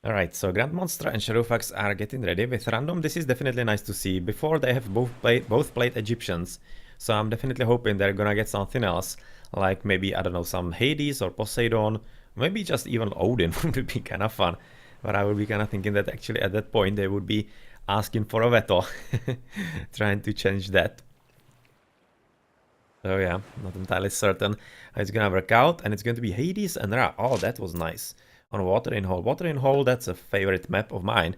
Alright, so GrandMonster and Shadowfax are getting ready with random. This is definitely nice to see. Before they have both played Egyptians, so I'm definitely hoping they're gonna get something else, like maybe, I don't know, some Hades or Poseidon, maybe just even Odin would be kind of fun. But I would be kind of thinking that actually at that point they would be asking for a veto, trying to change that. So yeah, not entirely certain how it's gonna work out, and it's going to be Hades and Ra. Oh, that was nice. On Watering Hole. Watering Hole, that's a favorite map of mine.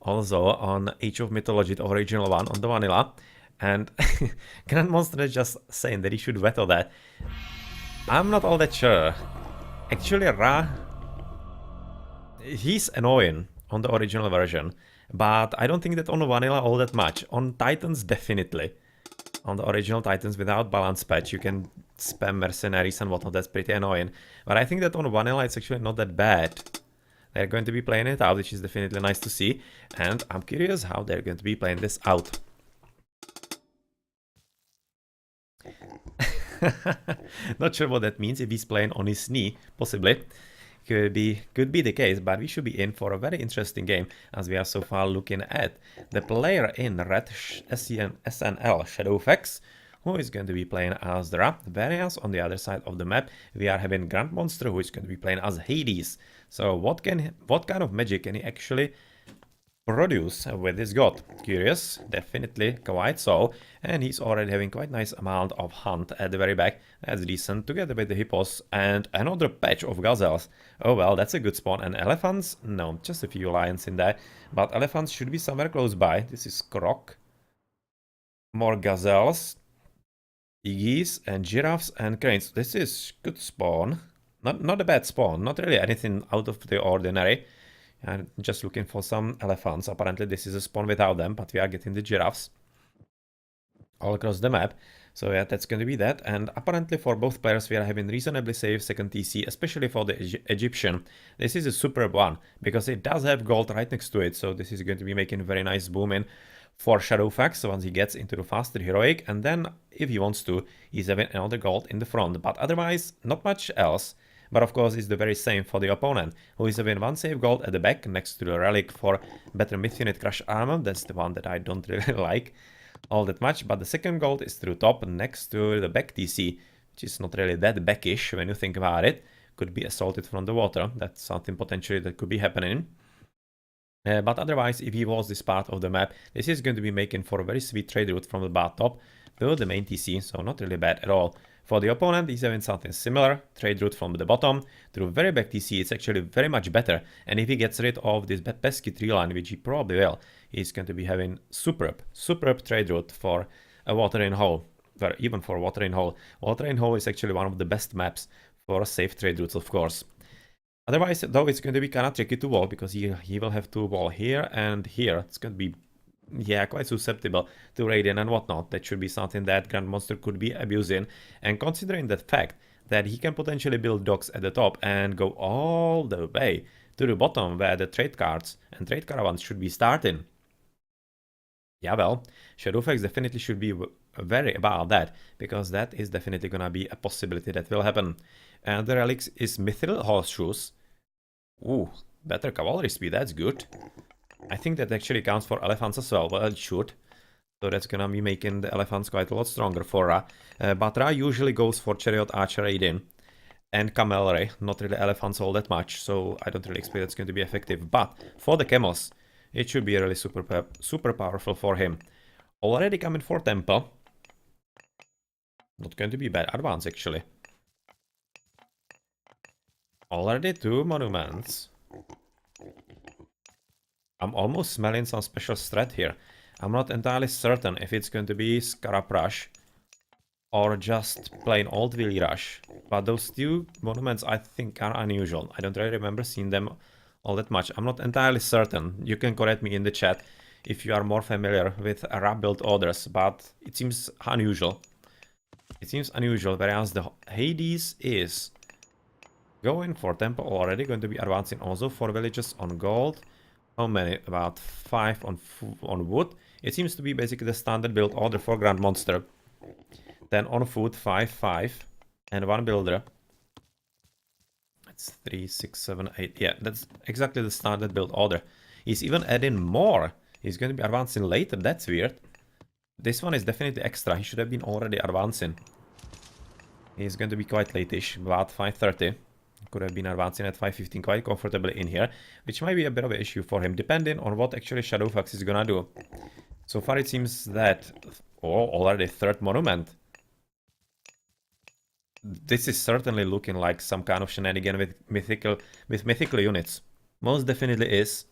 Also on Age of Mythology, the original one, on the vanilla. And GrandMonster is just saying that he should veto that. I'm not all that sure. Actually, Ra, he's annoying on the original version. But I don't think that on vanilla all that much. On Titans, definitely. On the original Titans without balance patch, you can spam mercenaries and whatnot. That's pretty annoying. But I think that on vanilla, it's actually not that bad. They're going to be playing it out, which is definitely nice to see. And I'm curious how they're going to be playing this out. Not sure what that means. If he's playing on his knee, possibly. Could be the case, but we should be in for a very interesting game, as we are so far looking at the player in red SNL Shadowfax, who is going to be playing as the Ra. Whereas on the other side of the map, we are having GrandMonster, who is going to be playing as Hades. So what kind of magic can he actually produce with his god? Curious, definitely quite so, and he's already having quite nice amount of hunt at the very back. That's decent, together with the hippos and another patch of gazelles. Oh well, that's a good spawn. And elephants? No, just a few lions in there, but elephants should be somewhere close by. This is Croc. More gazelles, geese and giraffes and cranes. This is good spawn. Not a bad spawn, not really anything out of the ordinary. I'm just looking for some elephants. Apparently this is a spawn without them, but we are getting the giraffes all across the map. So yeah, that's going to be that. And apparently for both players we are having reasonably safe second TC, especially for the Egyptian. This is a superb one, because it does have gold right next to it. So this is going to be making very nice booming for Shadowfax once he gets into the faster heroic. And then if he wants to, he's having another gold in the front. But otherwise, not much else. But of course, it's the very same for the opponent, who is having one save gold at the back next to the relic for better Myth-Unit Crush Armor. That's the one that I don't really like all that much. But the second gold is through top next to the back TC, which is not really that backish when you think about it. Could be assaulted from the water. That's something potentially that could be happening. But otherwise, if he was this part of the map, this is going to be making for a very sweet trade route from the bar top to the main TC, so not really bad at all. For the opponent, he's having something similar, trade route from the bottom to very back TC. It's actually very much better, and if he gets rid of this pesky tree line, which he probably will, he's going to be having superb trade route for a Watering Hole, or even for Watering Hole. Watering Hole is actually one of the best maps for safe trade routes, of course. Otherwise, though, it's going to be kind of tricky to wall, because he will have to wall here and here. It's going to be, yeah, quite susceptible to Radiant and whatnot. That should be something that GrandMonster could be abusing. And considering the fact that he can potentially build docks at the top and go all the way to the bottom where the trade cards and trade caravans should be starting. Yeah, well, Shadowfax definitely should be wary about that, because that is definitely gonna be a possibility that will happen. And the relics is Mithril Horseshoes. Ooh, better cavalry speed, that's good. I think that actually counts for elephants as well. Well, it should. So that's gonna be making the elephants quite a lot stronger for Ra. But Ra usually goes for Chariot, Archer, Raiden, and Camelry. Not really elephants all that much, so I don't really expect it's going to be effective. But for the camels, it should be really super powerful for him. Already coming for Temple. Not going to be bad advance, actually. Already 2 monuments. I'm almost smelling some special strat here. I'm not entirely certain if it's going to be Scarab Rush or just plain old Willy Rush. But those 2 monuments I think are unusual. I don't really remember seeing them all that much. I'm not entirely certain. You can correct me in the chat if you are more familiar with Ra build orders, but it seems unusual. It seems unusual, whereas the Hades is going for temple already, going to be advancing also for villages on gold. How many? About 5 on wood. It seems to be basically the standard build order for GrandMonster. Then on food 5, 5, and 1 builder. It's 3, 6, 7, 8. Yeah, that's exactly the standard build order. He's even adding more. He's going to be advancing later. That's weird. This one is definitely extra. He should have been already advancing. He's going to be quite late-ish, about 5:30. Could have been advancing at 5:15 quite comfortably in here, which might be a bit of an issue for him, depending on what actually Shadowfax is gonna do. So far it seems that... Oh, already third monument. This is certainly looking like some kind of shenanigan with mythical units. Most definitely is.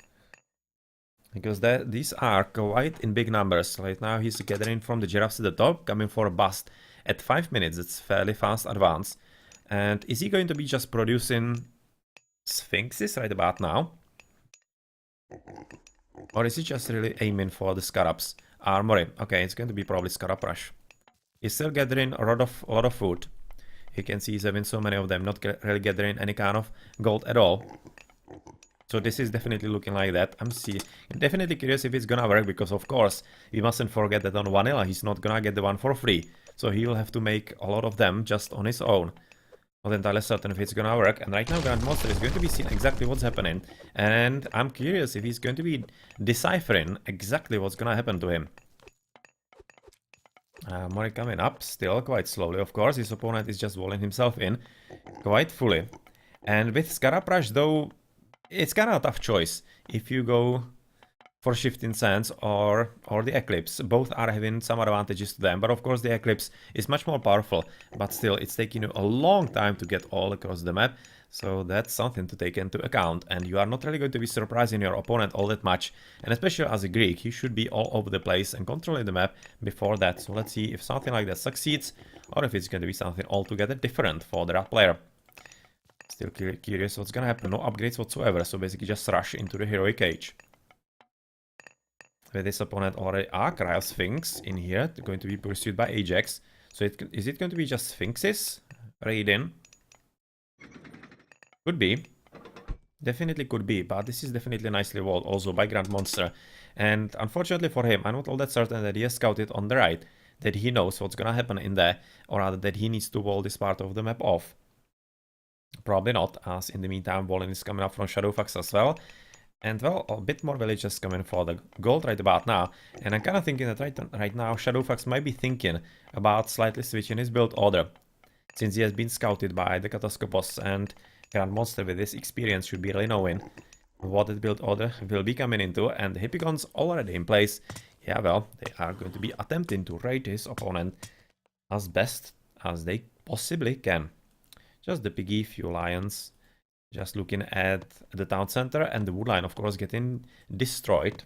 Because these are quite in big numbers. Right now he's gathering from the giraffes at the top, coming for a bust at 5 minutes. It's fairly fast advance. And is he going to be just producing sphinxes right about now? Or is he just really aiming for the scarabs? Armory. Okay, it's going to be probably scarab rush. He's still gathering a lot of food. You can see he's having so many of them, not really gathering any kind of gold at all. So this is definitely looking like that. I'm definitely curious if it's gonna work, because of course we mustn't forget that on vanilla he's not gonna get the one for free. So he will have to make a lot of them just on his own. Not entirely certain if it's gonna work, and right now GrandMonster is going to be seeing exactly what's happening, and I'm curious if he's going to be deciphering exactly what's gonna happen to him. Mori coming up, still quite slowly, of course. His opponent is just walling himself in quite fully. And with Scarab Rush, though, it's kind of a tough choice. If you go for Shifting Sands or the Eclipse, both are having some advantages to them, but of course the Eclipse is much more powerful, but still it's taking you a long time to get all across the map, so that's something to take into account, and you are not really going to be surprising your opponent all that much, and especially as a Greek, you should be all over the place and controlling the map before that. So let's see if something like that succeeds, or if it's going to be something altogether different for the rat player. Still curious what's gonna happen. No upgrades whatsoever, so basically just rush into the heroic age. With this opponent already are Cryosphinx in here, going to be pursued by Ajax. So is it going to be just Sphinxes? Raiden? Could be. Definitely could be, but this is definitely nicely walled also by GrandMonster. And unfortunately for him, I'm not all that certain that he has scouted on the right, that he knows what's gonna happen in there, or rather that he needs to wall this part of the map off. Probably not, as in the meantime walling is coming up from Shadowfax as well. And well, a bit more villagers coming for the gold right about now. And I'm kind of thinking that right now Shadowfax might be thinking about slightly switching his build order, since he has been scouted by the Catoscopos, and GrandMonster with this experience should be really knowing what that build order will be coming into. And the Hippicons already in place. Yeah, well, they are going to be attempting to raid his opponent as best as they possibly can. Just the piggy, few lions. Just looking at the town center, and the wood line, of course, getting destroyed.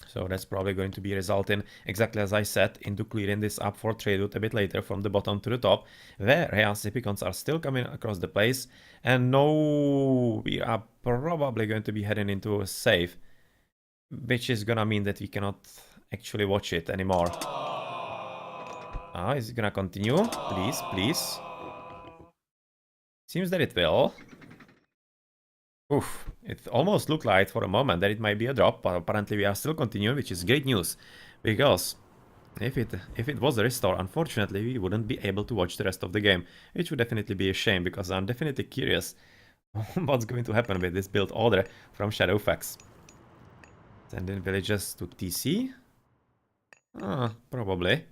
So that's probably going to be resulting, exactly as I said, into clearing this up for trade route a bit later from the bottom to the top, where Hippicons are still coming across the place. And no, we are probably going to be heading into a save, which is gonna mean that we cannot actually watch it anymore. Is it gonna continue? Please, please. Seems that it will. Oof, it almost looked like for a moment that it might be a drop, but apparently we are still continuing, which is great news. Because if it was a restore, unfortunately we wouldn't be able to watch the rest of the game, which would definitely be a shame, because I'm definitely curious what's going to happen with this build order from Shadowfax. Sending villagers to TC? Probably.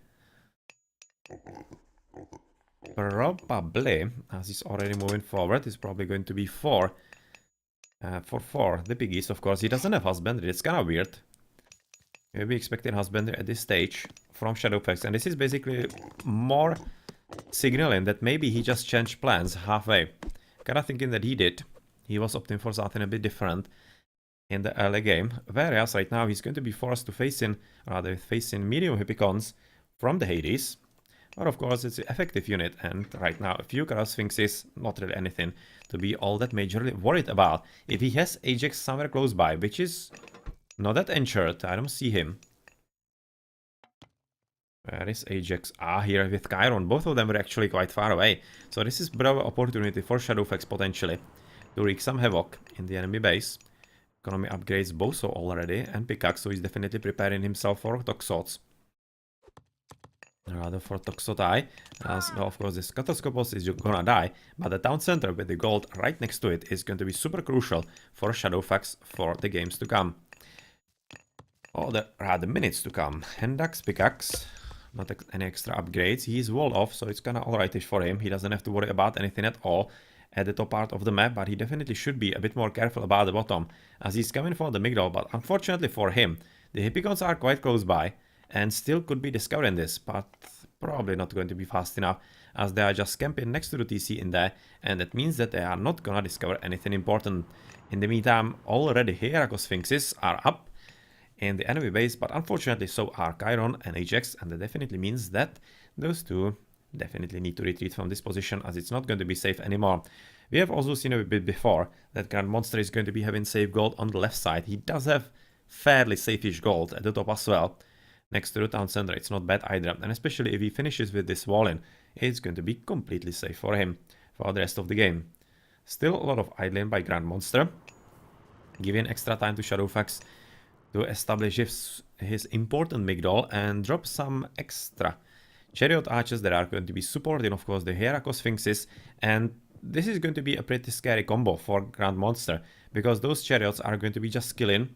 Probably, as he's already moving forward, it's probably going to be 4. For 4, the piggies, of course. He doesn't have husbandry, it's kind of weird. Maybe expecting husbandry at this stage from Shadowfax, and this is basically more signaling that maybe he just changed plans halfway. Kinda thinking that he did. He was opting for something a bit different in the early game, whereas right now he's going to be forced to facing medium Hippicons from the Hades. But of course it's an effective unit, and right now a few Cryosphinxes, not really anything to be all that majorly worried about. If he has Ajax somewhere close by, which is not that ensured, I don't see him. Where is Ajax? Here with Chiron. Both of them were actually quite far away. So this is a bit of an opportunity for Shadowfax potentially to wreak some havoc in the enemy base. Economy upgrades Boso already, and Pickaxe, so he's definitely preparing himself for Toxots. rather for Toxotai, as well, of course this Catoscopos is gonna die, but the town center with the gold right next to it is going to be super crucial for Shadowfax for the games to come. Or the rather minutes to come. Hendax, Pickaxe, not any extra upgrades. He's walled off, so it's kinda alrightish for him. He doesn't have to worry about anything at all at the top part of the map, but he definitely should be a bit more careful about the bottom, as he's coming for the Migdol, but unfortunately for him, the Hippicons are quite close by, and still could be discovering this, but probably not going to be fast enough, as they are just camping next to the TC in there, and that means that they are not gonna discover anything important. In the meantime, already Hierarchos Sphinxes are up in the enemy base, but unfortunately so are Chiron and Ajax, and that definitely means that those two definitely need to retreat from this position, as it's not going to be safe anymore. We have also seen a bit before that GrandMonster is going to be having safe gold on the left side. He does have fairly safe-ish gold at the top as well. Next to the town center, it's not bad either, and especially if he finishes with this wall-in, it's going to be completely safe for him for the rest of the game. Still a lot of idling by GrandMonster, giving extra time to Shadowfax to establish his important Migdol and drop some extra chariot archers that are going to be supporting, of course, the Hierarchos Sphinxes, and this is going to be a pretty scary combo for GrandMonster, because those chariots are going to be just killing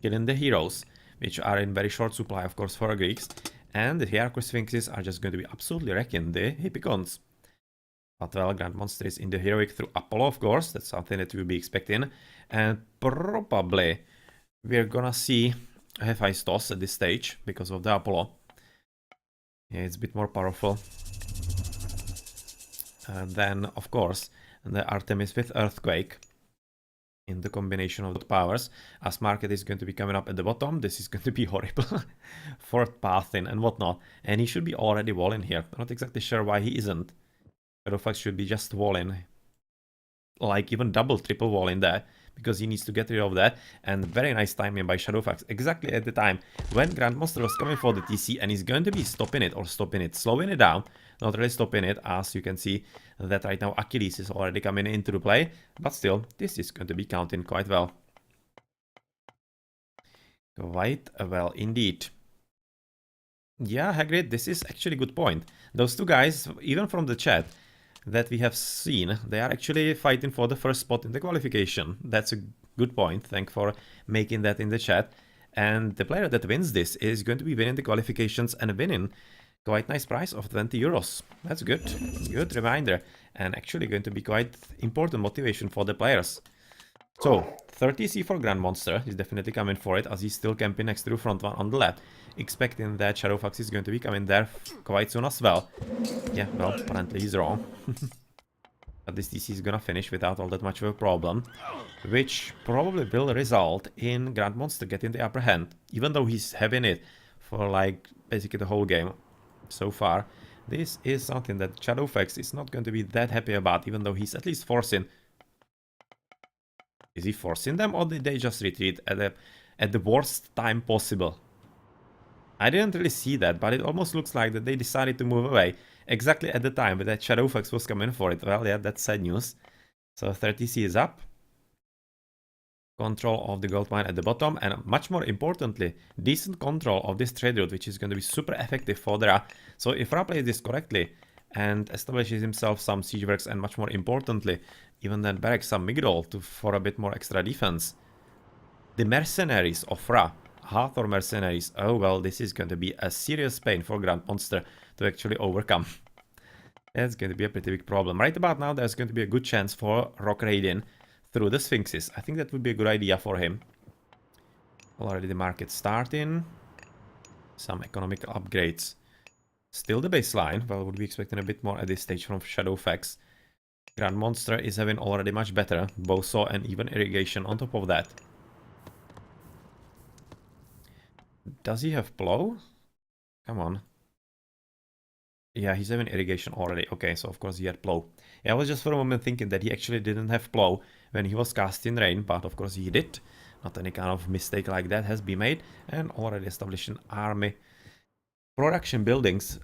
the heroes, which are in very short supply, of course, for Greeks, and the Hierarchos Sphinxes are just going to be absolutely wrecking the Hippicons. But well, GrandMonster is in the heroic through Apollo, of course, that's something that we'll be expecting, and probably we're gonna see Hephaestus at this stage because of the Apollo. Yeah, it's a bit more powerful. Then, of course, the Artemis with Earthquake in the combination of the powers. As Market is going to be coming up at the bottom, this is going to be horrible for pathing and whatnot. And he should be already walling here. I'm not exactly sure why he isn't. Shadowfax should be just walling, like even double, triple walling there, because he needs to get rid of that. And very nice timing by Shadowfax, exactly at the time when GrandMonster was coming for the TC, and he's going to be slowing it down, not really stopping it, as you can see that right now Achilles is already coming into the play, but still, this is going to be counting quite well. Quite well indeed. Yeah, Hagrid, this is actually a good point. Those two guys, even from the chat that we have seen, they are actually fighting for the first spot in the qualification. That's a good point. Thanks for making that in the chat. And the player that wins this is going to be winning the qualifications and winning quite nice prize of 20 euros. That's good. Good reminder. And actually going to be quite important motivation for the players. So, 30C for GrandMonster is definitely coming for it, as he's still camping next to the front one on the left, expecting that Shadowfax is going to be coming there quite soon as well. Yeah, well, apparently he's wrong. But this TC is gonna finish without all that much of a problem, which probably will result in GrandMonster getting the upper hand, even though he's having it for like basically the whole game so far. This is something that Shadowfax is not going to be that happy about, even though he's at least forcing. Is he forcing them, or did they just retreat at the worst time possible? I didn't really see that, but it almost looks like that they decided to move away exactly at the time that Shadowfax was coming for it. Well, yeah, that's sad news. So 30C is up. Control of the gold mine at the bottom, and much more importantly, decent control of this trade route, which is going to be super effective for the Ra. So if Ra plays this correctly and establishes himself some siege works, and much more importantly, even then barracks some Migdol for a bit more extra defense, the mercenaries of Ra, Hathor mercenaries, oh well, this is going to be a serious pain for GrandMonster to actually overcome. That's going to be a pretty big problem. Right about now, there's going to be a good chance for Rock Raiding through the Sphinxes. I think that would be a good idea for him. Already the market starting. Some economical upgrades. Still the baseline. Well, would be expecting a bit more at this stage from Shadowfax. GrandMonster is having already much better Boso and even irrigation on top of that. Does he have plow? Come on. Yeah, he's having irrigation already. Okay, so of course he had plow. Yeah, I was just for a moment thinking that he actually didn't have plow when he was casting rain, but of course he did. Not any kind of mistake like that has been made, and already establishing army production buildings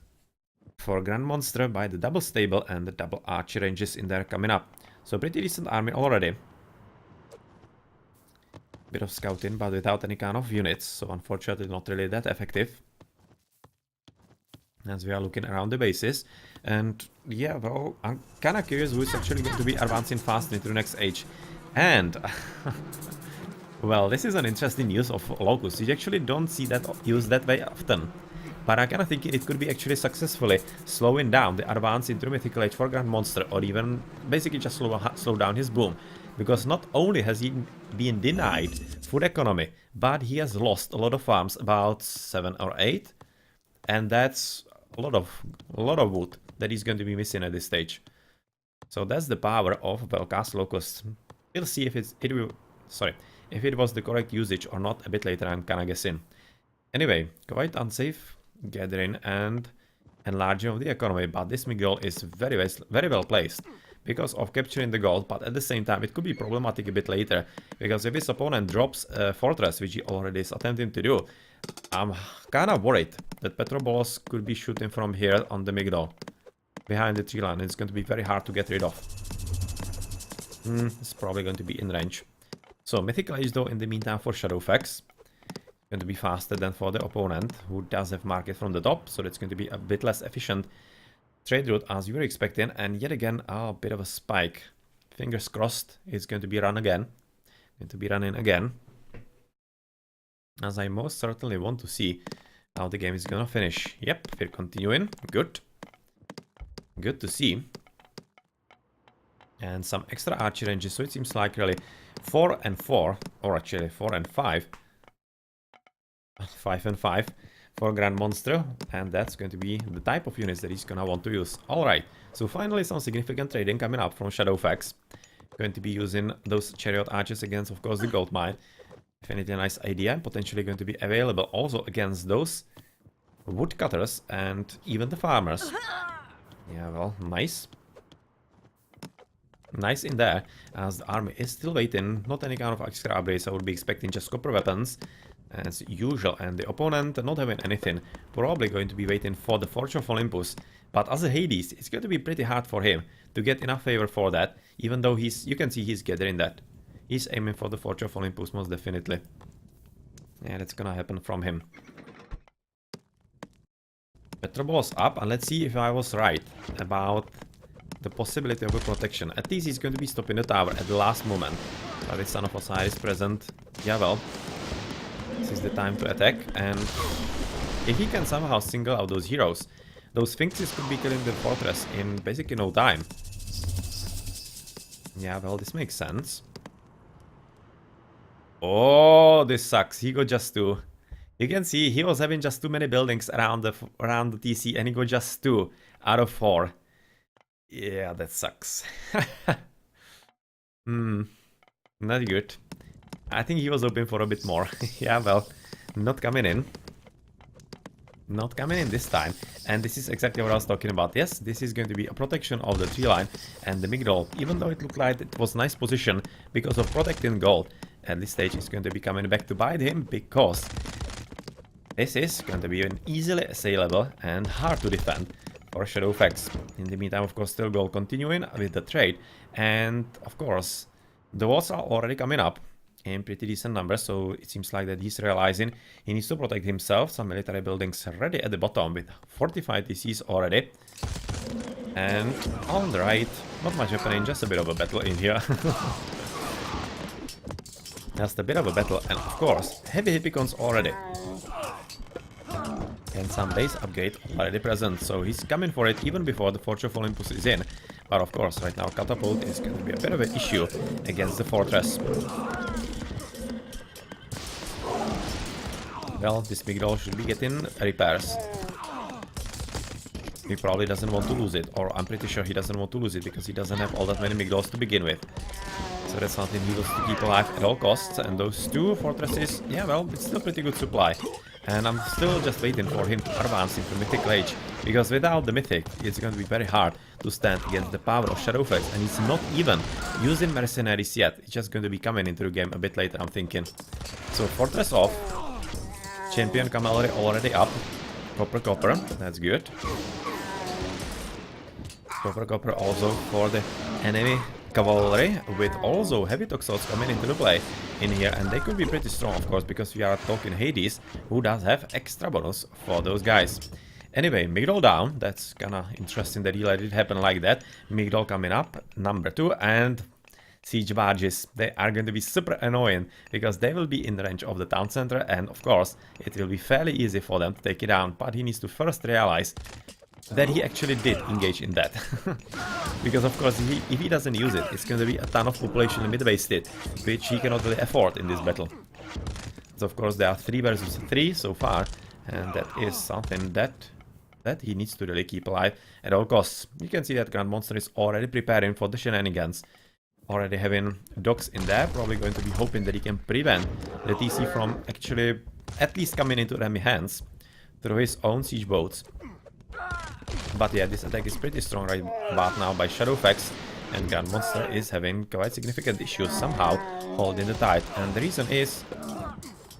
for GrandMonster by the double stable and the double archer ranges in there coming up. So pretty decent army already. Bit of scouting, but without any kind of units, so unfortunately not really that effective. as we are looking around the bases. And yeah, well, I'm kind of curious who is actually going to be advancing fast into the next age. And well, this is an interesting use of Locus. You actually don't see that used that way often. But I kind of think it could be actually successfully slowing down the advance into the Mythical Age for GrandMonster, or even basically just slow down his boom. Because not only has he been denied food economy, but he has lost a lot of farms, about 7 or 8. And that's a lot of wood that he's going to be missing at this stage. So that's the power of well-cast Locust. We'll see if if it was the correct usage or not a bit later, I'm kinda guessing. Anyway, quite unsafe gathering and enlarging of the economy, but this Miguel is very well placed because of capturing the gold, but at the same time it could be problematic a bit later, because if his opponent drops a fortress, which he already is attempting to do, I'm kinda worried that Petrobolos could be shooting from here on the Migdol, behind the tree line. It's going to be very hard to get rid of. It's probably going to be in range. So Mythical Age though in the meantime for Shadowfax, going to be faster than for the opponent, who does have market from the top, so it's going to be a bit less efficient trade route as you were expecting. And yet again, a bit of a spike. Fingers crossed it's going to be running again. As I most certainly want to see how the game is gonna finish. Yep, we're continuing. Good. Good to see. And some extra archer ranges, so it seems like really 4 and 4, or actually 4 and 5. 5 and 5 for GrandMonster, and that's going to be the type of units that he's gonna want to use. Alright, so finally some significant trading coming up from Shadowfax. Going to be using those chariot archers against, of course, the gold mine. Definitely a nice idea, potentially going to be available also against those woodcutters and even the farmers. Yeah, well, nice. Nice in there, as the army is still waiting. Not any kind of extra upgrades, I would be expecting just copper weapons as usual, and the opponent not having anything, probably going to be waiting for the Forge of Olympus. But as a Hades, it's going to be pretty hard for him to get enough favor for that, even though you can see he's gathering that. He's aiming for the Forge of Olympus most definitely. Yeah, that's gonna happen from him. Petrobolos up, and let's see if I was right about the possibility of a protection. At least he's going to be stopping the tower at the last moment. But the Son of Osiris present. Yeah, well, this is the time to attack, and if he can somehow single out those heroes, those Sphinxes could be killing the fortress in basically no time. Yeah, well, this makes sense. Oh, this sucks. He got just 2. You can see he was having just too many buildings around the TC, and he got just 2 out of 4. Yeah, that sucks. Not good. I think he was hoping for a bit more. Yeah, well, not coming in. Not coming in this time. And this is exactly what I was talking about. Yes, this is going to be a protection of the tree line and the Migdol. Even though it looked like it was nice position because of protecting gold, at this stage it's going to be coming back to bite him, because this is going to be an easily assailable and hard to defend for Shadowfax. In the meantime, of course, still gold continuing with the trade. And of course, the walls are already coming up in pretty decent numbers, so it seems like that he's realizing he needs to protect himself. Some military buildings ready at the bottom with 45 TCs already. And on the right, not much happening, just a bit of a battle in here. Just a bit of a battle, and of course, heavy hippicons already. And some base upgrade already present, so he's coming for it even before the Forge of Olympus is in. But of course, right now, Catapult is going to be a bit of an issue against the fortress. Well, this Migdol should be getting repairs. He probably doesn't want to lose it, or I'm pretty sure he doesn't want to lose it because he doesn't have all that many Migdols to begin with. So that's something he wants to keep alive at all costs. And those 2 fortresses, yeah, well, it's still pretty good supply. And I'm still just waiting for him to advance into Mythical Age, because without the Mythic, it's going to be very hard to stand against the power of Shadowfax, and he's not even using mercenaries yet. It's just going to be coming into the game a bit later, I'm thinking. So Fortress off, Champion Cavalry already up, Copper, that's good. Copper also for the enemy cavalry, with also heavy toxols coming into the play in here, and they could be pretty strong, of course, because we are talking Hades, who does have extra bonus for those guys. Anyway, Migdol down. That's kinda interesting that he let it happen like that. Migdol coming up, number 2, and siege barges. They are going to be super annoying because they will be in the range of the town center, and of course it will be fairly easy for them to take it down, but he needs to first realize that he actually did engage in that. Because of course if he doesn't use it, it's going to be a ton of population limit wasted, which he cannot really afford in this battle. So of course there are 3 versus 3 so far, and that is something that he needs to really keep alive at all costs. You can see that GrandMonster is already preparing for the shenanigans. Already having docks in there, probably going to be hoping that he can prevent the TC from actually at least coming into enemy hands through his own siege boats. But yeah, this attack is pretty strong right about now by Shadowfax, and GrandMonster is having quite significant issues somehow holding the tide. And the reason is,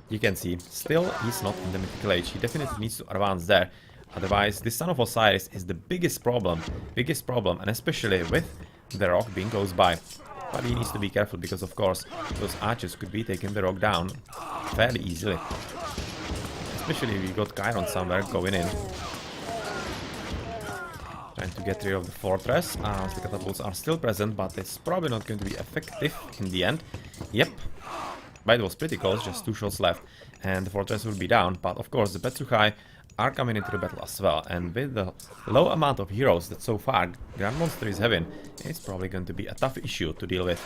you can see, still he's not in the mythical age. He definitely needs to advance there. Otherwise, this Son of Osiris is the biggest problem, and especially with the rock being close by. But he needs to be careful because, of course, those archers could be taking the rock down fairly easily. Especially if you got Chiron somewhere going in. Trying to get rid of the fortress, as the catapults are still present, but it's probably not going to be effective in the end. Yep. But it was pretty close, just 2 shots left, and the fortress will be down. But of course, the Petruchai are coming into the battle as well, and with the low amount of heroes that so far GrandMonster is having, it's probably going to be a tough issue to deal with.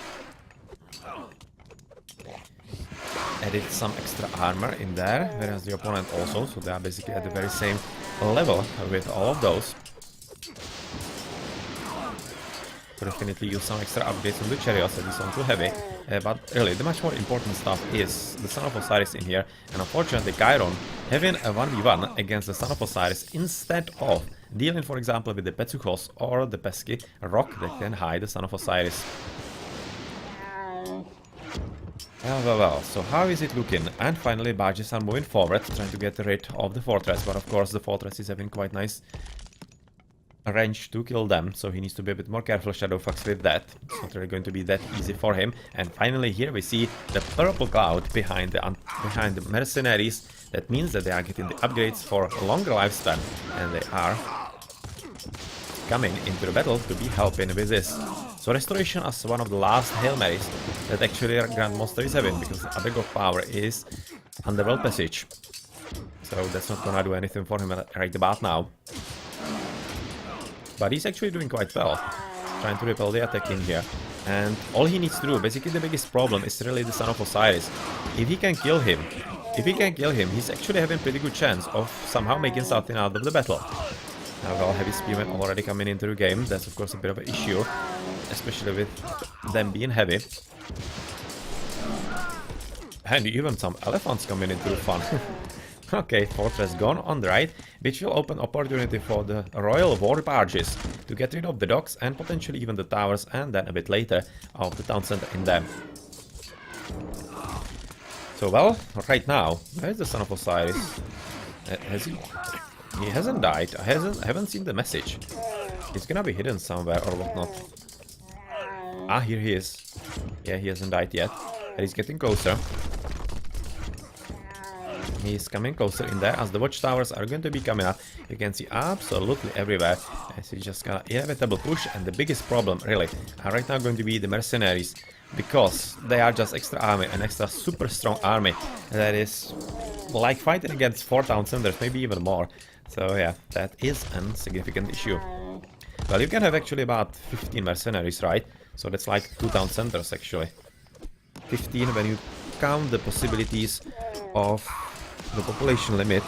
Added some extra armor in there, whereas the opponent also, so they are basically at the very same level with all of those. Definitely use some extra upgrades on the chariots, at least on too heavy. But really, the much more important stuff is the Son of Osiris in here, and unfortunately Chiron having a 1v1 against the Son of Osiris instead of dealing, for example, with the Petsuchos or the pesky rock that can hide the Son of Osiris. Well, so how is it looking? And finally barges are moving forward, trying to get rid of the fortress, but of course the fortress is having quite nice range to kill them, so he needs to be a bit more careful, Shadowfax, with that. It's not really going to be that easy for him. And finally here we see the purple cloud behind the mercenaries. That means that they are getting the upgrades for a longer lifespan, and they are coming into the battle to be helping with this. So restoration as one of the last Hail Marys that actually GrandMonster is having, because the other god power is Underworld Passage. So that's not gonna do anything for him right about now. But he's actually doing quite well, trying to repel the attack in here. And all he needs to do, basically the biggest problem, is really the Son of Osiris. If he can kill him, he's actually having pretty good chance of somehow making something out of the battle. Now, well, heavy spearmen already coming into the game. That's of course a bit of an issue, especially with them being heavy. And even some elephants coming into the fun. Okay, fortress gone on the right, which will open opportunity for the royal war barges to get rid of the docks and potentially even the towers, and then a bit later of the town center in them. So well, right now, where's the Son of Osiris? Has he? He hasn't died. I haven't seen the message. He's gonna be hidden somewhere or whatnot. Ah, here he is. Yeah, he hasn't died yet. And he's getting closer. He's coming closer in there as the watchtowers are going to be coming up. You can see absolutely everywhere. As he's just gonna inevitable push, and the biggest problem really are right now going to be the mercenaries, because they are just extra army, an extra super strong army that is like fighting against 4 town centers, maybe even more. So yeah, that is a significant issue. Well, you can have actually about 15 mercenaries, right? So that's like 2 town centers actually. 15 when you count the possibilities of the population limit.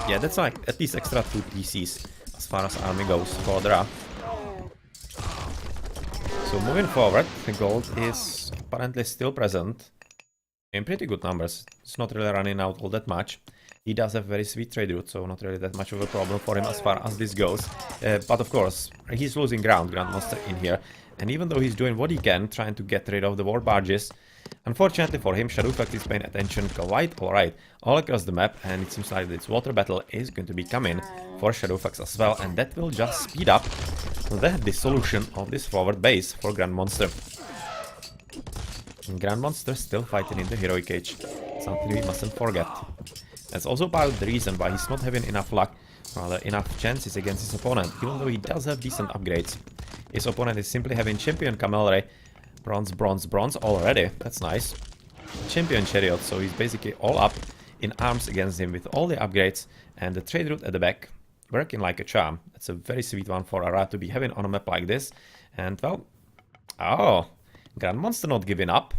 Yeah, that's like at least extra 2 TCs as far as army goes for the RA. So moving forward, the gold is apparently still present in pretty good numbers. It's not really running out all that much. He does have very sweet trade route, so not really that much of a problem for him as far as this goes. But of course, he's losing ground, GrandMonster, in here. And even though he's doing what he can, trying to get rid of the war barges, unfortunately for him, Shadowfax is paying attention quite alright all across the map, and it seems like this water battle is going to be coming for Shadowfax as well, and that will just speed up the dissolution of this forward base for GrandMonster. And GrandMonster still fighting in the heroic age, something we mustn't forget. That's also part of the reason why he's not having enough luck rather enough chances against his opponent, even though he does have decent upgrades. His opponent is simply having Champion Camelry, Bronze, Bronze, Bronze already. That's nice. Champion Chariot, so he's basically all up in arms against him with all the upgrades, and the trade route at the back working like a charm. That's a very sweet one for Ara to be having on a map like this. And well, oh, GrandMonster not giving up.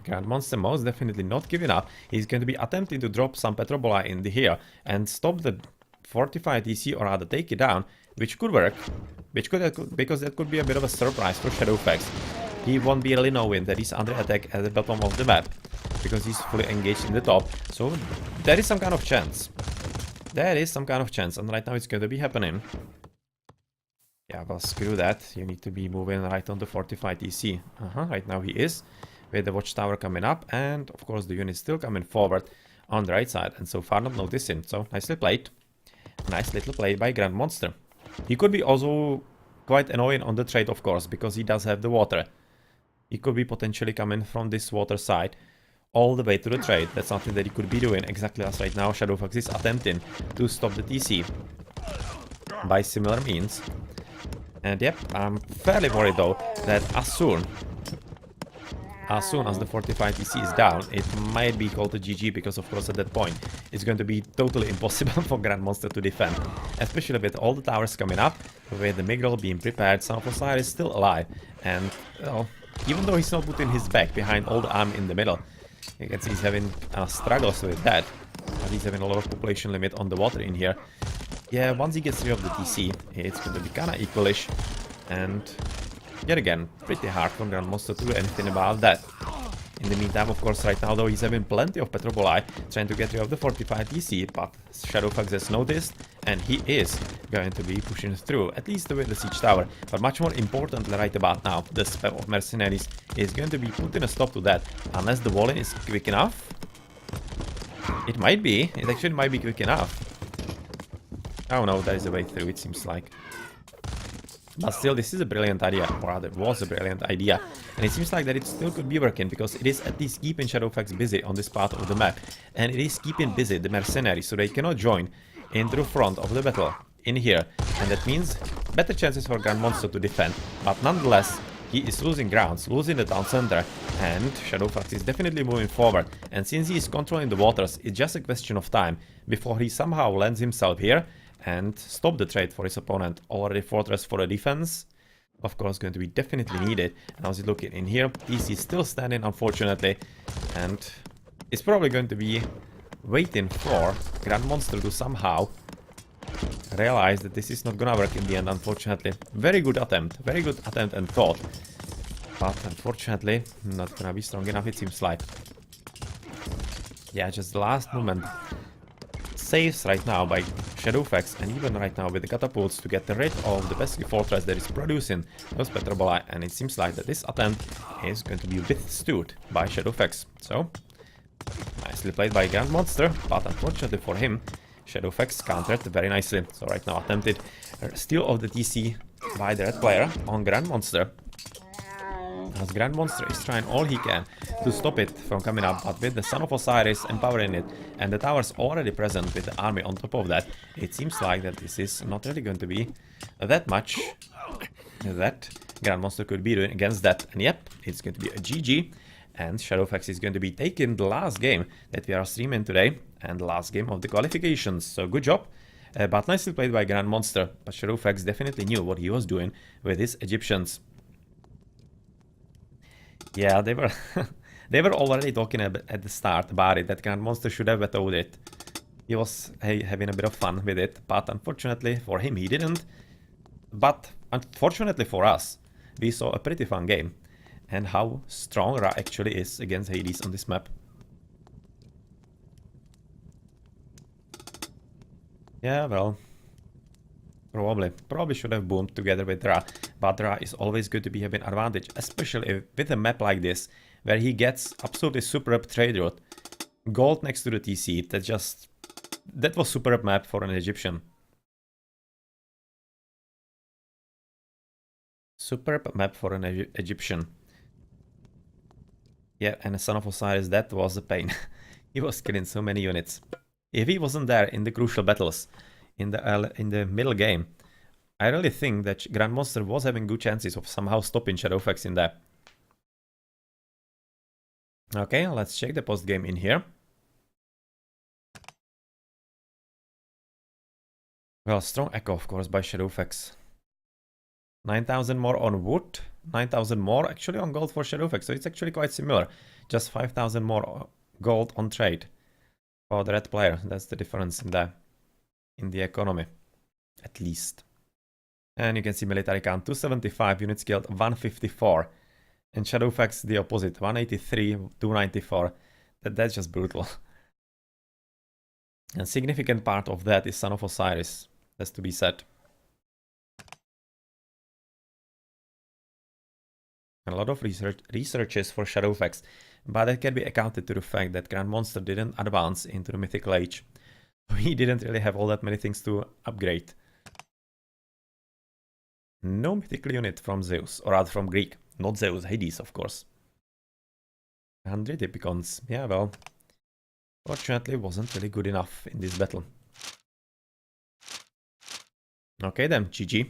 GrandMonster most definitely not giving up. He's going to be attempting to drop some Petrobola in the here and stop the fortified TC, or rather take it down, which could work. Because that could be a bit of a surprise for Shadowfax. He won't be really knowing that he's under attack at the bottom of the map, because he's fully engaged in the top. So there is some kind of chance. There is some kind of chance, and right now it's going to be happening. Yeah, well, screw that. You need to be moving right on the fortified TC. Right now he is, with the watchtower coming up, and of course the unit still coming forward on the right side, and so far not noticing. So nicely played. Nice little play by GrandMonster. He could be also quite annoying on the trade, of course, because he does have the water. He could be potentially coming from this water side all the way to the trade. That's something that he could be doing, exactly as right now Shadowfax is attempting to stop the TC by similar means. And yep, I'm fairly worried though that as soon as the fortified TC is down, it might be called a GG, because of course at that point it's going to be totally impossible for GrandMonster to defend, especially with all the towers coming up, with the Migral being prepared. Son of Osiris still alive, and well, even though he's not putting his back behind all the army in the middle, you can see he's having struggles with that, but he's having a lot of population limit on the water in here. Yeah, once he gets rid of the TC, it's going to be kinda equalish, and yet again, pretty hard for GrandMonster to do anything about that. In the meantime, of course, right now though, he's having plenty of Petroboli, trying to get rid of the fortified TC, but Shadowfax has noticed, and he is going to be pushing through, at least with the siege tower. But much more importantly right about now, the spell of Mercenaries is going to be putting a stop to that, unless the volley is quick enough. It might be, it actually might be quick enough. Oh no, there is a way through, it seems like. But still, this is a brilliant idea, or rather was a brilliant idea, and it seems like that it still could be working, because it is at least keeping Shadowfax busy on this part of the map, and it is keeping busy the mercenaries, so they cannot join into the front of the battle in here, and that means better chances for GrandMonster to defend. But nonetheless, he is losing grounds, losing the town center, and Shadowfax is definitely moving forward, and since he is controlling the waters, it's just a question of time before he somehow lands himself here and stop the trade for his opponent. Already fortress for the defense, of course, going to be definitely needed. And how's it looking in here? TC is still standing, unfortunately, and it's probably going to be waiting for GrandMonster to somehow realize that this is not gonna work in the end, unfortunately. Very good attempt and thought, but unfortunately not gonna be strong enough, it seems like. Yeah, just the last moment saves right now by Shadowfax, and even right now with the catapults to get rid of the pesky fortress that is producing those Petroboli, and it seems like that this attempt is going to be withstood by Shadowfax. So, nicely played by GrandMonster, but unfortunately for him, Shadowfax countered very nicely. So right now attempted steal of the TC by the red player on GrandMonster, as GrandMonster is trying all he can to stop it from coming up, but with the Son of Osiris empowering it and the towers already present with the army on top of that, it seems like that this is not really going to be that much that GrandMonster could be doing against that. And yep, it's going to be a GG, and Shadowfax is going to be taking the last game that we are streaming today, and the last game of the qualifications. So good job, but nicely played by GrandMonster, but Shadowfax definitely knew what he was doing with his Egyptians. Yeah, they were they were already talking at the start about it, that GrandMonster should have vetoed it. He was having a bit of fun with it, but unfortunately for him he didn't. But unfortunately for us, we saw a pretty fun game, and how strong Ra actually is against Hades on this map. Yeah, well, probably should have boomed together with Ra, but Ra is always good to be having advantage, especially with a map like this, where he gets absolutely superb trade route. Gold next to the TC, that was superb map for an Egyptian. Superb map for an Egyptian. Yeah, and a Son of Osiris, that was a pain. He was killing so many units. if he wasn't there in the crucial battles, in the middle game, I really think that GrandMonster was having good chances of somehow stopping Shadowfax in there. Okay, let's check the post game in here. Well, strong echo, of course, by Shadowfax. 9,000 more on wood, 9,000 more actually on gold for Shadowfax, so it's actually quite similar. Just 5,000 more gold on trade for the red player. That's the difference in the economy, at least. And you can see military count 275, units killed 154. And Shadowfax the opposite, 183, 294. That's just brutal. And significant part of that is Son of Osiris, that's to be said. A lot of researches for Shadowfax, but that can be accounted to the fact that GrandMonster didn't advance into the Mythical Age. So he didn't really have all that many things to upgrade. No mythical unit from Zeus, or rather from Greek. Not Zeus, Hades, of course. 100 Epicons. Yeah, well, fortunately wasn't really good enough in this battle. Okay then, GG.